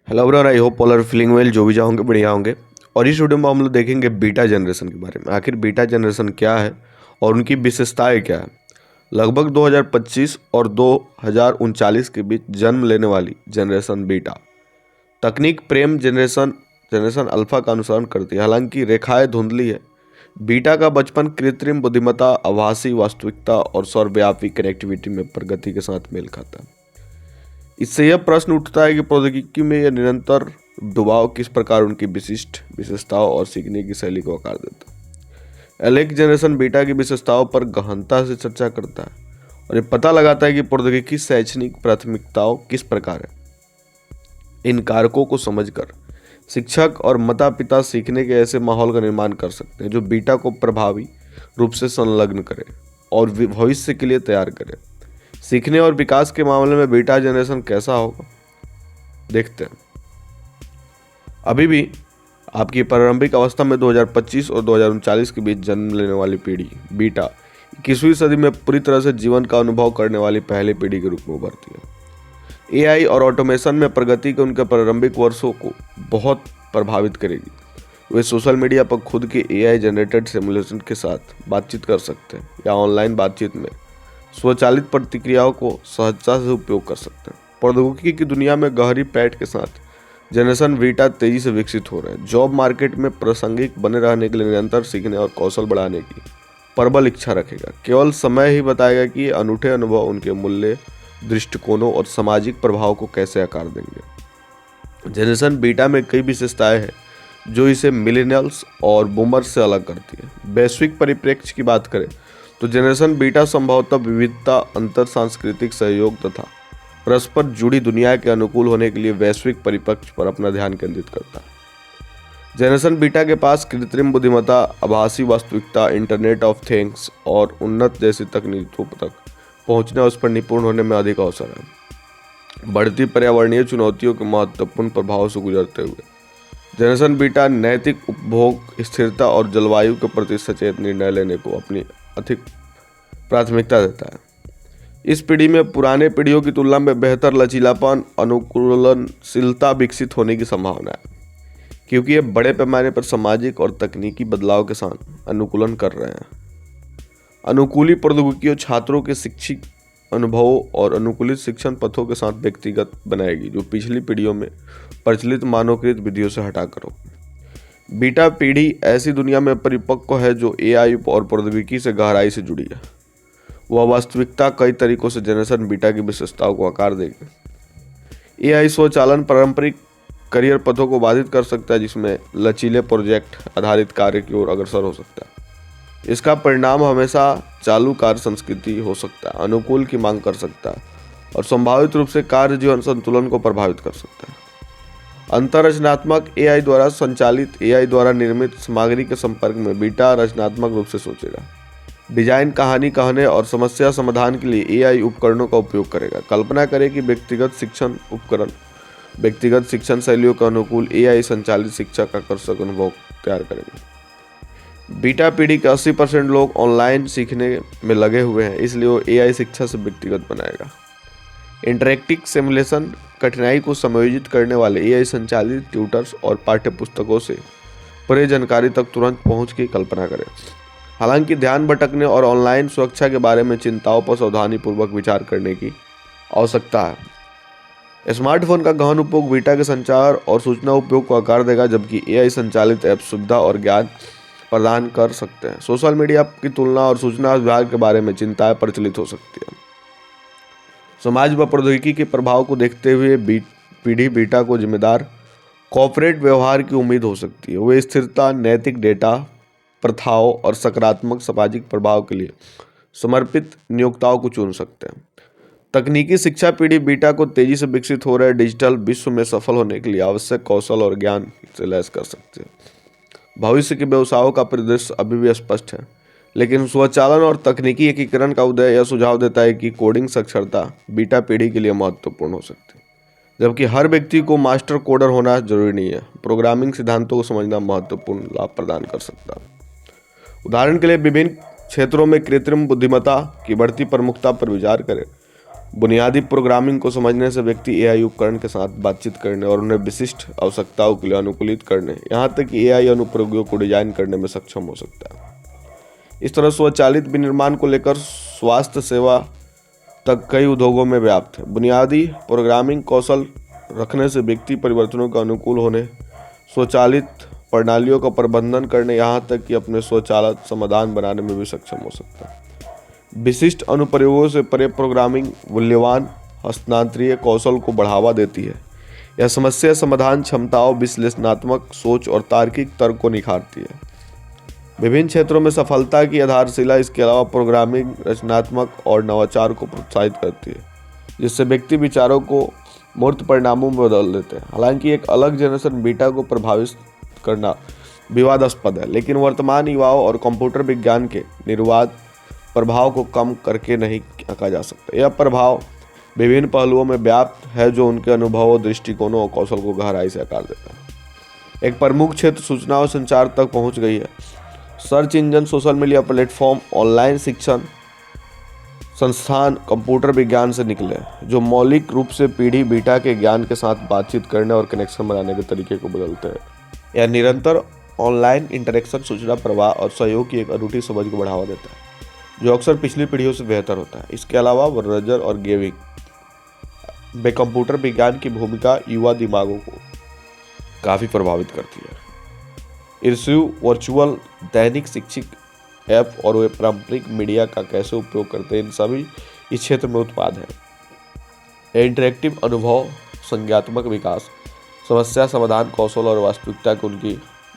Hello brother, I hope all are feeling well. जो भी जाओगे बढ़िया होंगे। और इस वीडियो में हम लोग देखेंगे बीटा जनरेशन के बारे में। आखिर बीटा जनरेशन क्या है और उनकी विशेषताएं क्या है। लगभग 2025 और 2039 के बीच जन्म लेने वाली जनरेशन बीटा तकनीक प्रेम जनरेशन अल्फा का अनुसरण करती है। हालांकि रेखाएं धुंधली है। बीटा का बचपन कृत्रिम बुद्धिमत्ता, आभासी वास्तविकता और सर्वव्यापी कनेक्टिविटी में प्रगति के साथ मेल खाता है। इससे यह प्रश्न उठता है कि प्रौद्योगिकी में यह निरंतर डुबाव किस प्रकार उनकी विशिष्ट विशेषताओं और सीखने की शैली को आकार देता है। एलेक जनरेशन बीटा की विशेषताओं पर गहनता से चर्चा करता है और ये पता लगाता है कि प्रौद्योगिकी शैक्षणिक प्राथमिकताओं किस प्रकार है। इन कारकों को समझकर शिक्षक और माता पिता सीखने के ऐसे माहौल का निर्माण कर सकते हैं जो बीटा को प्रभावी रूप से संलग्न करे और भविष्य के लिए तैयार करे। सीखने और विकास के मामले में बीटा जनरेशन कैसा होगा, देखते हैं। अभी भी आपकी प्रारंभिक अवस्था में 2025 और 2039 के बीच जन्म लेने वाली पीढ़ी बीटा 21वीं सदी में पूरी तरह से जीवन का अनुभव करने वाली पहली पीढ़ी के रूप में उभरती है। एआई और ऑटोमेशन में प्रगति के उनके प्रारंभिक वर्षों को बहुत प्रभावित करेगी। वे सोशल मीडिया पर खुद के एआई जनरेटेड सिमुलेशन के साथ बातचीत कर सकते हैं या ऑनलाइन बातचीत में स्वचालित प्रतिक्रियाओं को सहजता से उपयोग कर सकते हैं। प्रौद्योगिकी की दुनिया में गहरी पैठ के साथ जनरेशन बीटा तेजी से विकसित हो रहे हैं। जॉब मार्केट में प्रासंगिक बने रहने के लिए निरंतर सीखने और कौशल बढ़ाने की प्रबल इच्छा रखेगा। केवल समय ही बताएगा कि ये अनूठे अनुभव उनके मूल्य, दृष्टिकोणों और सामाजिक प्रभाव को कैसे आकार देंगे। जनरेशन बीटा में कई विशेषताएं हैं जो इसे मिलेनियल्स और बूमर्स से अलग करती है। वैश्विक परिप्रेक्ष्य की बात करें तो जनरेशन बीटा संभवतः विविधता, अंतर सांस्कृतिक सहयोग तथा परस्पर जुड़ी दुनिया के अनुकूल होने के लिए वैश्विक परिप्रेक्ष्य पर अपना ध्यान केंद्रित करता है। जनरेशन बीटा के पास कृत्रिम बुद्धिमत्ता, आभासी वास्तविकता, इंटरनेट ऑफ थिंग्स और उन्नत जैसी तकनीकों तक पहुंचने और उस पर निपुण होने में अधिक अवसर है। बढ़ती पर्यावरणीय चुनौतियों के महत्वपूर्ण प्रभाव से गुजरते हुए जनरेशन बीटा नैतिक उपभोग, स्थिरता और जलवायु के प्रति सचेत निर्णय लेने को अपनी अधिक प्राथमिकता देता है। इस पीढ़ी में पुराने पीढ़ियों की तुलना में बेहतर लचीलापन, अनुकूलनशीलता विकसित होने की संभावना है, क्योंकि ये बड़े पैमाने पर सामाजिक और तकनीकी बदलाव के साथ अनुकूलन कर रहे हैं। अनुकूली प्रौद्योगिकियों छात्रों के शैक्षिक अनुभवों और अनुकूलित शिक्षण पथों के साथ व्यक्तिगत बनाएगी, जो पिछली पीढ़ियों में प्रचलित मानवकृत विधियों से हटाकर हो। बीटा पीढ़ी ऐसी दुनिया में परिपक्व है जो एआई और प्रौद्योगिकी से गहराई से जुड़ी है। वह वास्तविकता कई तरीकों से जनरेशन बीटा की विशेषताओं को आकार देगी। एआई स्वचालन पारंपरिक करियर पथों को बाधित कर सकता है, जिसमें लचीले प्रोजेक्ट आधारित कार्य की ओर अग्रसर हो सकता है। इसका परिणाम हमेशा चालू कार्य संस्कृति हो सकता है, अनुकूल की मांग कर सकता है और संभावित रूप से कार्य जीवन संतुलन को प्रभावित कर सकता है। अंतररचनात्मक एआई द्वारा संचालित एआई द्वारा निर्मित सामग्री के संपर्क में बीटा रचनात्मक रूप से सोचेगा, डिजाइन, कहानी कहने और समस्या समाधान के लिए एआई उपकरणों का उपयोग करेगा। कल्पना करें कि व्यक्तिगत शिक्षण उपकरण व्यक्तिगत शिक्षण शैलियों के अनुकूल एआई संचालित शिक्षा का आकर्षक अनुभव तैयार करेंगे। बीटा पीढ़ी के 80% लोग ऑनलाइन सीखने में लगे हुए हैं, इसलिए वो एआई शिक्षा से व्यक्तिगत बनाएगा। इंटरैक्टिव सिमुलेशन कठिनाई को समायोजित करने वाले एआई संचालित ट्यूटर्स और पाठ्यपुस्तकों से परे जानकारी तक तुरंत पहुंच की कल्पना करें। हालांकि ध्यान भटकने और ऑनलाइन सुरक्षा के बारे में चिंताओं पर सावधानीपूर्वक विचार करने की आवश्यकता है। स्मार्टफोन का गहन उपयोग बीटा के संचार और सूचना उपयोग को आकार देगा, जबकि एआई संचालित ऐप सुविधा और ज्ञान प्रदान कर सकते हैं। सोशल मीडिया की तुलना और सूचना विभाग के बारे में चिंताएं प्रचलित हो सकती है। समाज व प्रौद्योगिकी के प्रभाव को देखते हुए पीढ़ी बीटा को जिम्मेदार कॉर्पोरेट व्यवहार की उम्मीद हो सकती है। वे स्थिरता, नैतिक डेटा प्रथाओं और सकारात्मक सामाजिक प्रभाव के लिए समर्पित नियोक्ताओं को चुन सकते हैं। तकनीकी शिक्षा पीढ़ी बीटा को तेजी से विकसित हो रहे डिजिटल विश्व में सफल होने के लिए आवश्यक कौशल और ज्ञान से लैस कर सकते हैं। भविष्य के व्यवसायों का परिदृश्य अभी भी अस्पष्ट है, लेकिन स्वचालन और तकनीकी एकीकरण का उदय यह सुझाव देता है कि कोडिंग साक्षरता बीटा पीढ़ी के लिए महत्वपूर्ण हो सकती है। जबकि हर व्यक्ति को मास्टर कोडर होना जरूरी नहीं है, प्रोग्रामिंग सिद्धांतों को समझना महत्वपूर्ण लाभ प्रदान कर सकता है। उदाहरण के लिए विभिन्न क्षेत्रों में कृत्रिम बुद्धिमत्ता की बढ़ती प्रमुखता पर विचार करें। बुनियादी प्रोग्रामिंग को समझने से व्यक्ति एआई उपकरण के साथ बातचीत करने और उन्हें विशिष्ट आवश्यकताओं के लिए अनुकूलित करने, यहाँ तक कि एआई अनुप्रयोगों को डिजाइन करने में सक्षम हो सकता है। इस तरह स्वचालित विनिर्माण को लेकर स्वास्थ्य सेवा तक कई उद्योगों में व्याप्त है। बुनियादी प्रोग्रामिंग कौशल रखने से व्यक्ति परिवर्तनों के अनुकूल होने, स्वचालित प्रणालियों का प्रबंधन करने, यहाँ तक कि अपने स्वचालित समाधान बनाने में भी सक्षम हो सकता है। विशिष्ट अनुप्रयोगों से परे प्रोग्रामिंग मूल्यवान हस्तांतरणीय कौशल को बढ़ावा देती है। यह समस्या समाधान क्षमताओं, विश्लेषणात्मक सोच और तार्किक तर्क को निखारती है। विभिन्न क्षेत्रों में सफलता की आधारशिला इसके अलावा प्रोग्रामिंग रचनात्मक और नवाचार को प्रोत्साहित करती है, जिससे व्यक्ति विचारों को मूर्त परिणामों में बदल देते हैं। हालांकि एक अलग जनरेशन बीटा को प्रभावित करना विवादास्पद है, लेकिन वर्तमान युवाओं और कंप्यूटर विज्ञान के निर्वाध प्रभाव को कम करके नहीं कहा जा सकता। यह प्रभाव विभिन्न पहलुओं में व्याप्त है जो उनके अनुभवों, दृष्टिकोणों और कौशल को गहराई से आकार देता है। एक प्रमुख क्षेत्र सूचना और संचार तक पहुंच गई है। Search engine, social media platform, online शिक्षण संस्थान कंप्यूटर विज्ञान से निकले, जो मौलिक रूप से पीढ़ी बीटा के ज्ञान के साथ बातचीत करने और कनेक्शन बनाने के तरीके को बदलते हैं। यह निरंतर ऑनलाइन इंटरेक्शन सूचना प्रवाह और सहयोग की एक अनूठी समझ को बढ़ावा देता है, जो अक्सर पिछली पीढ़ियों से बेहतर होता है। इसके अलावा वर्जर और गेमिंग में कंप्यूटर विज्ञान की भूमिका युवा दिमागों को काफ़ी प्रभावित करती है। इर्स्यू वर्चुअल दैनिक शिक्षक ऐप और वे पारंपरिक मीडिया का कैसे उपयोग करते हैं, इन सभी इस क्षेत्र में उत्पाद हैं। इंटरेक्टिव अनुभव, संज्ञानात्मक विकास, समस्या समाधान कौशल और वास्तविकता की उनकी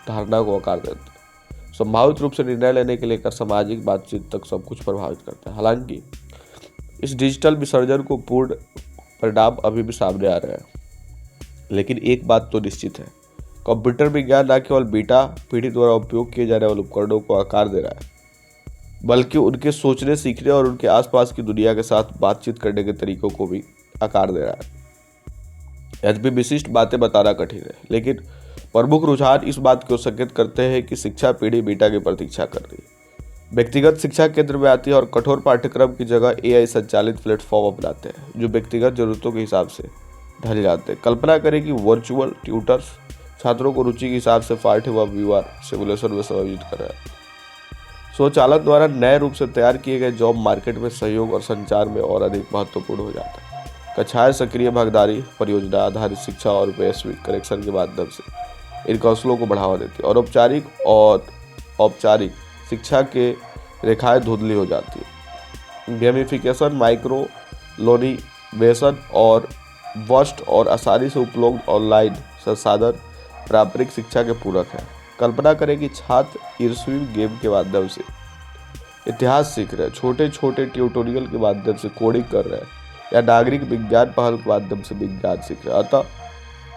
धारणा को आकार देते हैं। संभावित रूप से निर्णय लेने के लेकर सामाजिक बातचीत तक सब कुछ प्रभावित करता है। हालांकि इस डिजिटल विसर्जन को पूर्ण परिणाम अभी भी सामने आ रहे हैं, लेकिन एक बात तो निश्चित है, कंप्यूटर विज्ञान न केवल बीटा पीढ़ी द्वारा उपयोग किए जाने वाले उपकरणों को आकार दे रहा है, बल्कि उनके सोचने, सीखने और उनके आसपास की दुनिया के साथ बातचीत करने के तरीकों को भी आकार दे रहा है। यद्यपि विशिष्ट बातें बताना कठिन है, लेकिन प्रमुख रुझान इस बात को संकेत करते हैं कि शिक्षा पीढ़ी बीटा की प्रतीक्षा कर रही है। व्यक्तिगत शिक्षा केंद्र में आती है और कठोर पाठ्यक्रम की जगह एआई संचालित प्लेटफॉर्म अपनाते हैं, जो व्यक्तिगत जरूरतों के हिसाब से ढल जाते हैं। कल्पना करें कि वर्चुअल ट्यूटर्स छात्रों को रुचि के हिसाब से पाठ्य व व्यवहार सिमुलेशन में समायोजित कर रहे हैं। स्वचालक द्वारा नए रूप से तैयार किए गए जॉब मार्केट में सहयोग और संचार में और अधिक महत्वपूर्ण हो जाता है। कक्षाएं, सक्रिय भागीदारी, परियोजना आधारित शिक्षा और वैश्विक कनेक्शन के माध्यम से इन कौशलों को बढ़ावा देती है और औपचारिक शिक्षा के रेखाएं धुंधली हो जाती है। गेमिफिकेशन, माइक्रो लोनिवेशन और वर्स्ट और आसानी से उपलब्ध ऑनलाइन संसाधन पारंपरिक शिक्षा के पूरक है। कल्पना करें कि छात्र इर्स्यू गेम के माध्यम से इतिहास सीख रहे हैं, छोटे छोटे ट्यूटोरियल के माध्यम से कोडिंग कर रहे हैं, या नागरिक विज्ञान पहल के माध्यम से विज्ञान सीख रहे हैं। अतः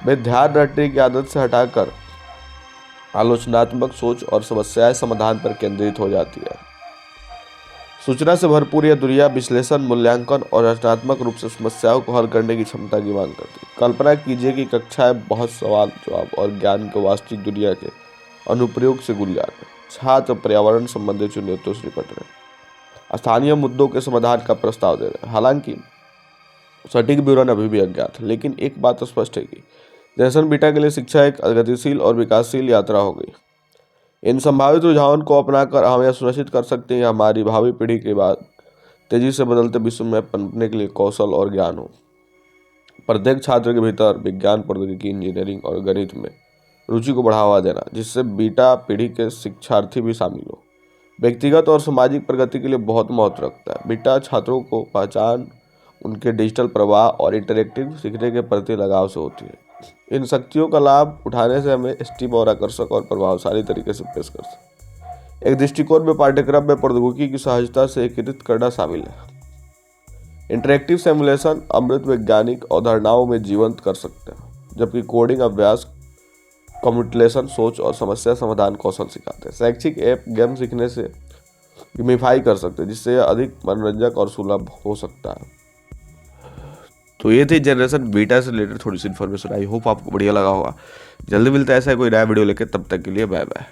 वे ध्यान रखने की आदत से हटाकर आलोचनात्मक सोच और समस्याएं समाधान पर केंद्रित हो जाती है। सूचना से भरपूर यह दुनिया विश्लेषण, मूल्यांकन और रचनात्मक रूप से समस्याओं को हल करने की क्षमता की मांग करती है। कल्पना कीजिए कि कक्षाएं बहुत सवाल जवाब और ज्ञान के वास्तविक दुनिया के अनुप्रयोग से गुलजार है। छात्र पर्यावरण संबंधी चुनौतियों से निपट रहे हैं, स्थानीय मुद्दों के समाधान का प्रस्ताव दे रहे हैं। हालांकि सटीक विवरण अभी भी अज्ञात है, लेकिन एक बात स्पष्ट है कि जनरेशन बीटा के लिए शिक्षा एक गतिशील और विकासशील यात्रा हो गई। इन संभावित रुझानों को अपनाकर हम यह सुनिश्चित कर सकते हैं कि हमारी भावी पीढ़ी के बाद तेजी से बदलते विश्व में पनपने के लिए कौशल और ज्ञान हो। प्रत्येक छात्र के भीतर विज्ञान, प्रौद्योगिकी, इंजीनियरिंग और गणित में रुचि को बढ़ावा देना, जिससे बीटा पीढ़ी के शिक्षार्थी भी शामिल हो, व्यक्तिगत और सामाजिक प्रगति के लिए बहुत महत्व रखता है। बीटा छात्रों को पहचान उनके डिजिटल प्रवाह और इंटरेक्टिव सीखने के प्रति लगाव से होती है। इन शक्तियों का लाभ उठाने से हमें स्टीम और आकर्षक और प्रभावशाली तरीके से पेश कर सकते। एक दृष्टिकोण में पाठ्यक्रम में प्रौद्योगिकी की सहजता से एकीकृत करना शामिल है। इंटरेक्टिव सिमुलेशन अमृत वैज्ञानिक अवधारणाओं में जीवंत कर सकते हैं, जबकि कोडिंग अभ्यास, कम्प्यूटेशनल सोच और समस्या समाधान कौशल सिखाते हैं। शैक्षिक ऐप गेम सीखने से गेमिफाई कर सकते हैं, जिससे यह अधिक मनोरंजक और सुलभ हो सकता है। तो ये थी जनरेशन बीटा से रिलेटेड थोड़ी सी इन्फॉर्मेशन। आई होप आपको बढ़िया लगा होगा। जल्दी मिलता है ऐसा कोई नया वीडियो लेके, तब तक के लिए बाय बाय।